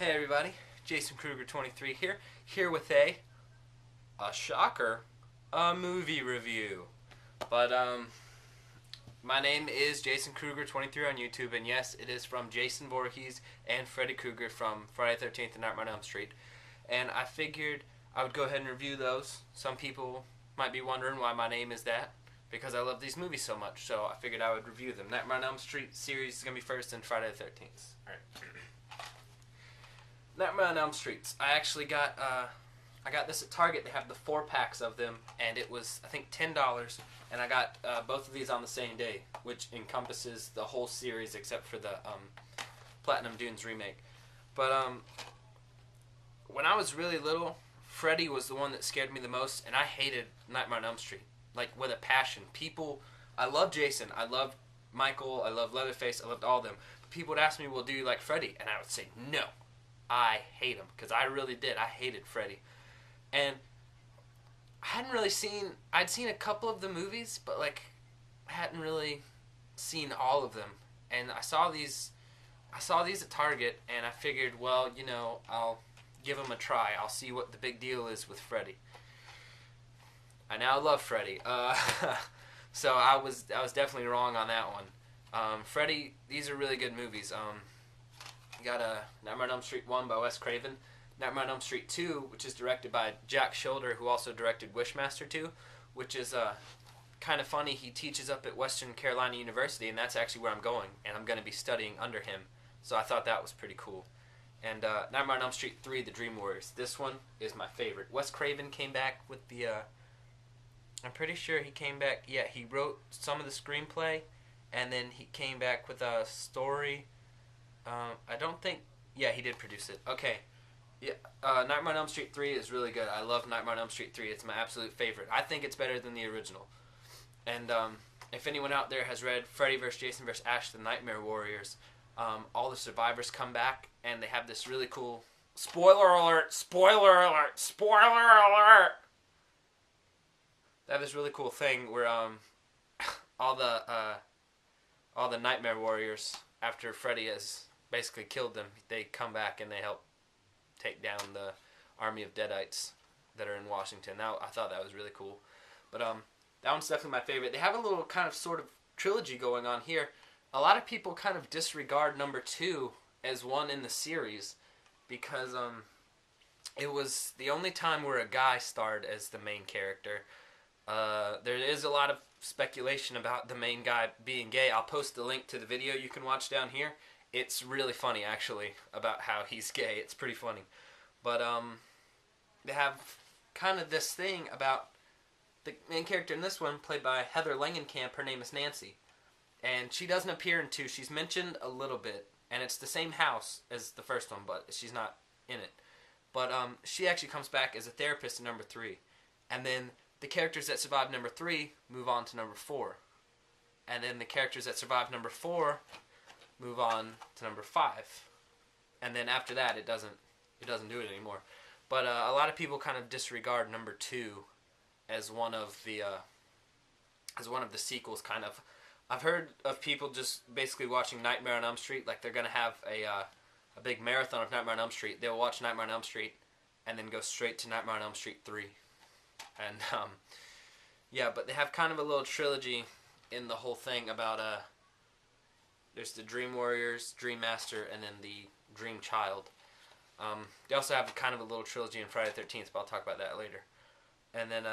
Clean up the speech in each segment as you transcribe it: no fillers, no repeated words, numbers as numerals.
Hey everybody, Jason Kruger 23 here with a shocker, a movie review. But my name is Jason Kruger 23 on YouTube, and yes, it is from Jason Voorhees and Freddy Krueger from Friday the 13th and Nightmare on Elm Street. And I figured I would go ahead and review those. Some people might be wondering why my name is that, because I love these movies so much, so I figured I would review them. Nightmare on Elm Street series is going to be first, and Friday the 13th. Alright. Nightmare on Elm Street. I actually got I got this at Target. They have the 4-packs of them, and it was, I think, $10. And I got both of these on the same day, which encompasses the whole series except for the Platinum Dunes remake. But when I was really little, Freddy was the one that scared me the most, and I hated Nightmare on Elm Street, like with a passion. I loved Jason, I loved Michael, I loved Leatherface, I loved all of them. But people would ask me, well, do you like Freddy? And I would say, no. I hate him, because I really did. I hated Freddy. And I hadn't really I'd seen a couple of the movies, but like, I hadn't really seen all of them. And I saw these at Target, and I figured, well, you know, I'll give them a try. I'll see what the big deal is with Freddy. I now love Freddy. So I was definitely wrong on that one. Freddy, these are really good movies. You got Nightmare on Elm Street 1 by Wes Craven, Nightmare on Elm Street 2, which is directed by Jack Schilder, who also directed Wishmaster 2, which is kind of funny. He teaches up at Western Carolina University, and that's actually where I'm going, and I'm going to be studying under him. So I thought that was pretty cool. And Nightmare on Elm Street 3, The Dream Warriors. This one is my favorite. Wes Craven came back with the, I'm pretty sure he came back, yeah, he wrote some of the screenplay, and then he came back with a story. I don't think, yeah, he did produce it. Okay, yeah, Nightmare on Elm Street 3 is really good. I love Nightmare on Elm Street 3. It's my absolute favorite. I think it's better than the original. And if anyone out there has read Freddy vs. Jason vs. Ash, the Nightmare Warriors, all the survivors come back, and they have this really cool, spoiler alert, spoiler alert, spoiler alert! They have this really cool thing where all the Nightmare Warriors, after Freddy has basically killed them, they come back and they help take down the army of Deadites that are in Washington. Now, I thought that was really cool. But that one's definitely my favorite. They have a little kind of sort of trilogy going on here. A lot of people kind of disregard number 2 as one in the series because it was the only time where a guy starred as the main character. There is a lot of speculation about the main guy being gay. I'll post the link to the video you can watch down here. It's really funny, actually, about how he's gay. It's pretty funny. But they have kind of this thing about the main character in this one, played by Heather Langenkamp. Her name is Nancy. And she doesn't appear in 2. She's mentioned a little bit. And it's the same house as the first one, but she's not in it. But she actually comes back as a therapist in number 3. And then the characters that survive number 3 move on to number 4. And then the characters that survive number 4 move on to number 5. And then after that, it doesn't do it anymore. But a lot of people kind of disregard number 2 as one of the sequels, kind of. I've heard of people just basically watching Nightmare on Elm Street, like they're going to have a big marathon of Nightmare on Elm Street. They'll watch Nightmare on Elm Street and then go straight to Nightmare on Elm Street 3. And, yeah, but they have kind of a little trilogy in the whole thing about, there's the Dream Warriors, Dream Master, and then the Dream Child. They also have kind of a little trilogy in Friday the 13th, but I'll talk about that later. And then,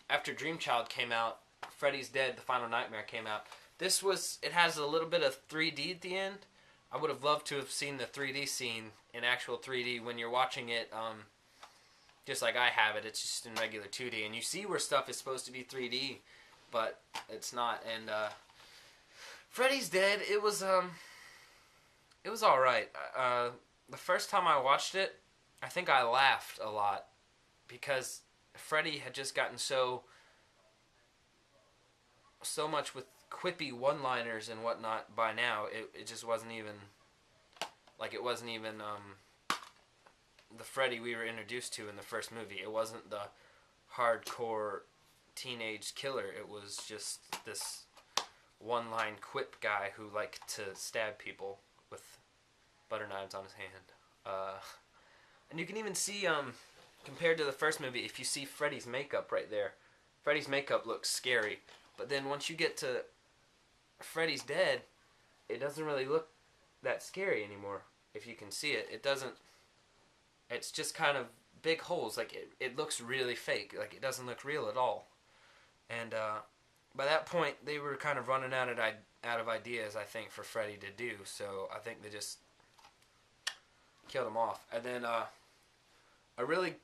after Dream Child came out, Freddy's Dead, The Final Nightmare came out. It has a little bit of 3D at the end. I would have loved to have seen the 3D scene in actual 3D when you're watching it, just like I have it. It's just in regular 2D, and you see where stuff is supposed to be 3D, but it's not. And Freddy's Dead, it was all right. The first time I watched it, I think I laughed a lot because Freddy had just gotten so much with quippy one-liners and whatnot by now. It just wasn't even like the Freddy we were introduced to in the first movie. It wasn't the hardcore teenage killer. It was just this one-line quip guy who liked to stab people with butter knives on his hand. Uh, and you can even see, compared to the first movie, if you see Freddy's makeup right there, Freddy's makeup looks scary. But then once you get to Freddy's dead, it doesn't really look that scary anymore. If you can see it, it doesn't. It's just kind of big holes. Like it looks really fake. Like it doesn't look real at all. And by that point, they were kind of running out of ideas, I think, for Freddy to do. So I think they just killed him off. And then a really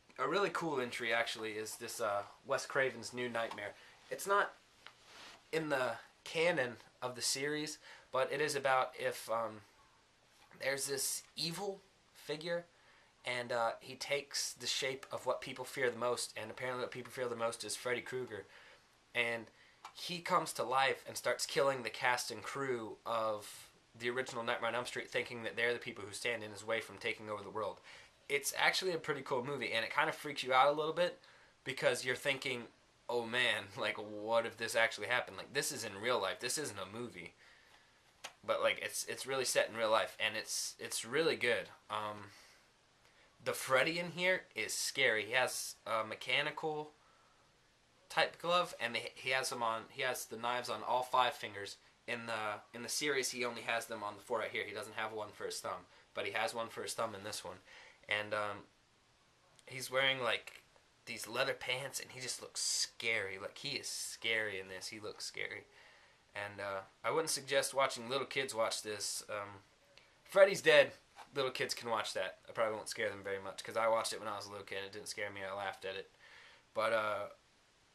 cool entry actually is this Wes Craven's New Nightmare. It's not in the canon of the series, but it is about if there's this evil figure, and he takes the shape of what people fear the most, and apparently what people fear the most is Freddy Krueger, and he comes to life and starts killing the cast and crew of the original Nightmare on Elm Street, thinking that they're the people who stand in his way from taking over the world. It's actually a pretty cool movie, and it kind of freaks you out a little bit, because you're thinking, oh man, like, what if this actually happened? Like, this is in real life. This isn't a movie. But, like, it's really set in real life, and it's really good. The Freddy in here is scary. He has a mechanical type glove, and he has the knives on all 5 fingers. In the series, he only has them on the 4 right here. He doesn't have one for his thumb, but he has one for his thumb in this one. And he's wearing, like, these leather pants, and he just looks scary. Like, he is scary in this. He looks scary. And I wouldn't suggest watching little kids watch this. Freddy's dead. Little kids can watch that. I probably won't scare them very much, because I watched it when I was a little kid, and it didn't scare me. I laughed at it. But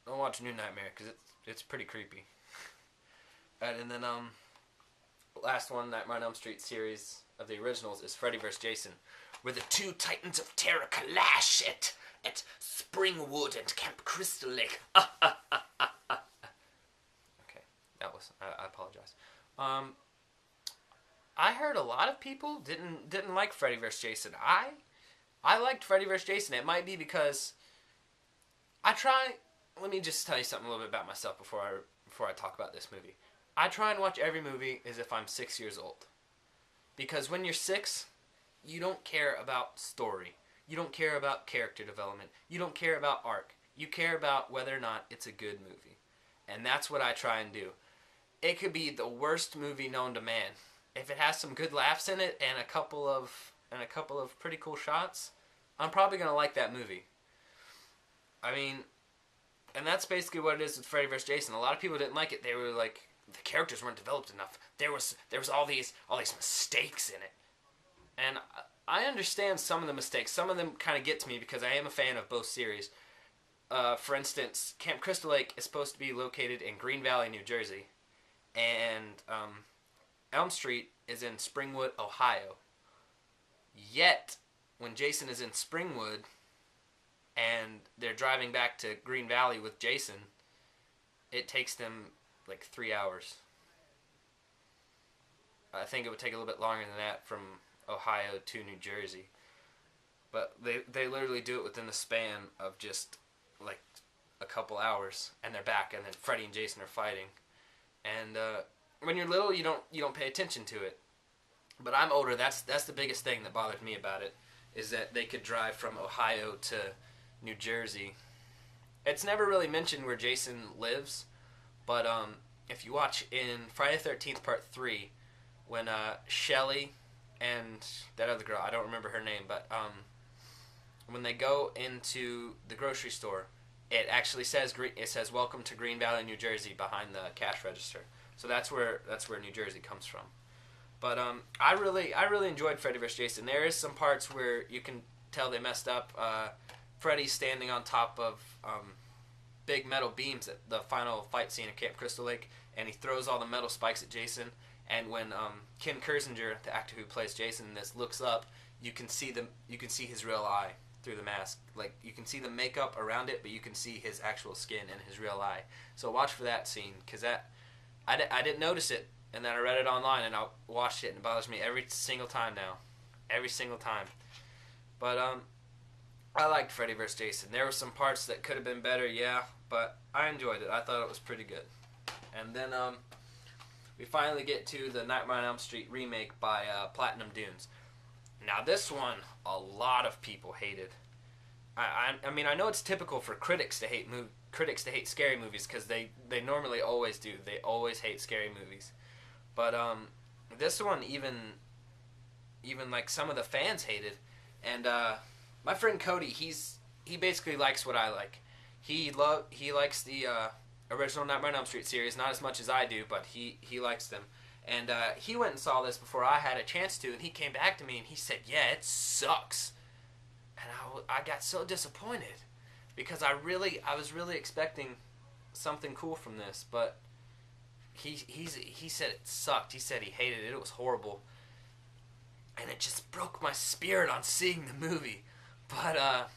don't watch New Nightmare, because it's pretty creepy. And then last one, Nightmare on Elm Street series of the originals, is Freddy vs. Jason, where the 2 titans of terror clash at Springwood and Camp Crystal Lake. Okay, that was. I apologize. I heard a lot of people didn't like Freddy vs. Jason. I liked Freddy vs. Jason. It might be because let me just tell you something a little bit about myself before I talk about this movie. I try and watch every movie as if I'm 6 years old. Because when you're 6, you don't care about story. You don't care about character development. You don't care about arc. You care about whether or not it's a good movie. And that's what I try and do. It could be the worst movie known to man. If it has some good laughs in it and a couple of pretty cool shots, I'm probably going to like that movie. I mean, and that's basically what it is with Freddy vs. Jason. A lot of people didn't like it. They were like, the characters weren't developed enough. There was all these mistakes in it. And I understand some of the mistakes. Some of them kind of get to me because I am a fan of both series. For instance, Camp Crystal Lake is supposed to be located in Green Valley, New Jersey. And Elm Street is in Springwood, Ohio. Yet, when Jason is in Springwood and they're driving back to Green Valley with Jason, it takes them like 3 hours. I think it would take a little bit longer than that from Ohio to New Jersey. But they literally do it within the span of just like a couple hours, and they're back, and then Freddy and Jason are fighting. And when you're little, you don't pay attention to it. But I'm older. That's the biggest thing that bothered me about it, is that they could drive from Ohio to New Jersey. It's never really mentioned where Jason lives, but if you watch in Friday the 13th Part 3, when Shelly and that other girl, I don't remember her name, but when they go into the grocery store, it actually says "Welcome to Green Valley, New Jersey" behind the cash register. So that's where New Jersey comes from. But I really enjoyed Freddy vs. Jason. There is some parts where you can tell they messed up. Freddy's standing on top of big metal beams at the final fight scene of Camp Crystal Lake, and he throws all the metal spikes at Jason. And when Ken Kirzinger, the actor who plays Jason in this, looks up, you can see his real eye through the mask. Like, you can see the makeup around it, but you can see his actual skin and his real eye. So watch for that scene, because I didn't notice it, and then I read it online, and I watched it, and it bothers me every single time now. Every single time. But I liked Freddy vs. Jason. There were some parts that could have been better, yeah, but I enjoyed it. I thought it was pretty good. And then we finally get to the Nightmare on Elm Street remake by Platinum Dunes. Now this one, a lot of people hated. I mean, I know it's typical for critics to hate scary movies because they normally always do. They always hate scary movies. But this one even like some of the fans hated. And my friend Cody, he basically likes what I like. He likes the original Nightmare on Elm Street series, not as much as I do, but he likes them. And he went and saw this before I had a chance to, and he came back to me and he said, "Yeah, it sucks." And I got so disappointed because I was really expecting something cool from this, but he said it sucked. He said he hated it. It was horrible, and it just broke my spirit on seeing the movie. But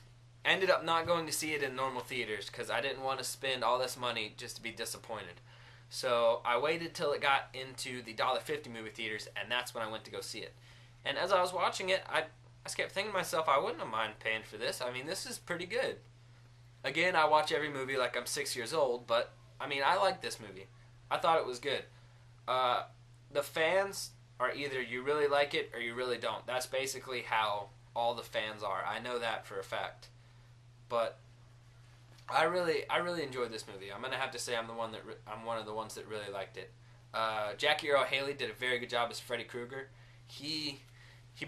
ended up not going to see it in normal theaters because I didn't want to spend all this money just to be disappointed. So I waited till it got into the $1.50 movie theaters, and that's when I went to go see it. And as I was watching it, I kept thinking to myself, I wouldn't have mind paying for this. I mean, this is pretty good. Again, I watch every movie like I'm 6 years old, but I mean, I like this movie. I thought it was good. The fans are either you really like it or you really don't. That's basically how all the fans are. I know that for a fact. But I really enjoyed this movie. I'm gonna have to say I'm one of the ones that really liked it. Jackie Earle Haley did a very good job as Freddy Krueger. He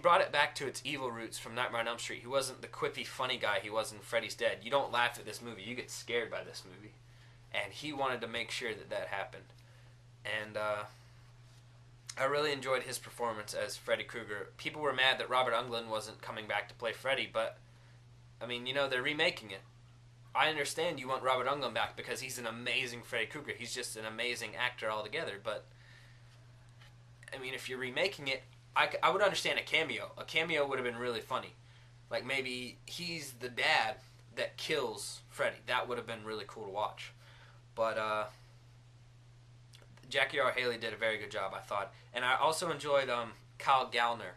brought it back to its evil roots from Nightmare on Elm Street. He wasn't the quippy, funny guy he was in Freddy's Dead. You don't laugh at this movie. You get scared by this movie. And he wanted to make sure that happened. And I really enjoyed his performance as Freddy Krueger. People were mad that Robert Englund wasn't coming back to play Freddy, but, I mean, they're remaking it. I understand you want Robert Englund back because he's an amazing Freddy Krueger. He's just an amazing actor altogether, but, I mean, if you're remaking it, I would understand a cameo. A cameo would have been really funny. Like, maybe he's the dad that kills Freddy. That would have been really cool to watch. But Jackie Earle Haley did a very good job, I thought. And I also enjoyed Kyle Gallner